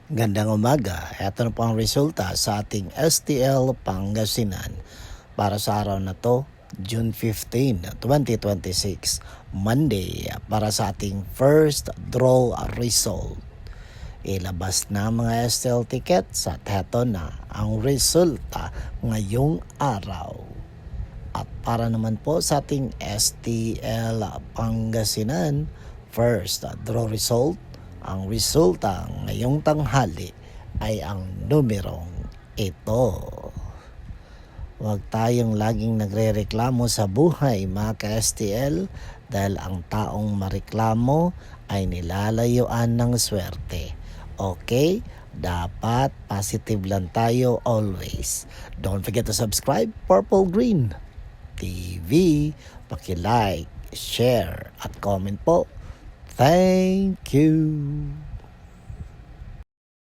Gandang umaga. Ito na po ang resulta sa ating STL Pangasinan para sa araw na to, June 15, 2026, Monday, para sa ating first draw result. Ilabas na mga STL tickets at heto na ang resulta ngayong araw. At para naman po sa ating STL Pangasinan, first draw result, ang resulta ngayong tanghali ay ang numerong ito. Huwag tayong laging nagrereklamo sa buhay mga ka-STL dahil ang taong mareklamo ay nilalayuan ng swerte. Okay? Dapat positive lang tayo always. Don't forget to subscribe Purple Green TV. Paki-like, share at comment po. Thank you.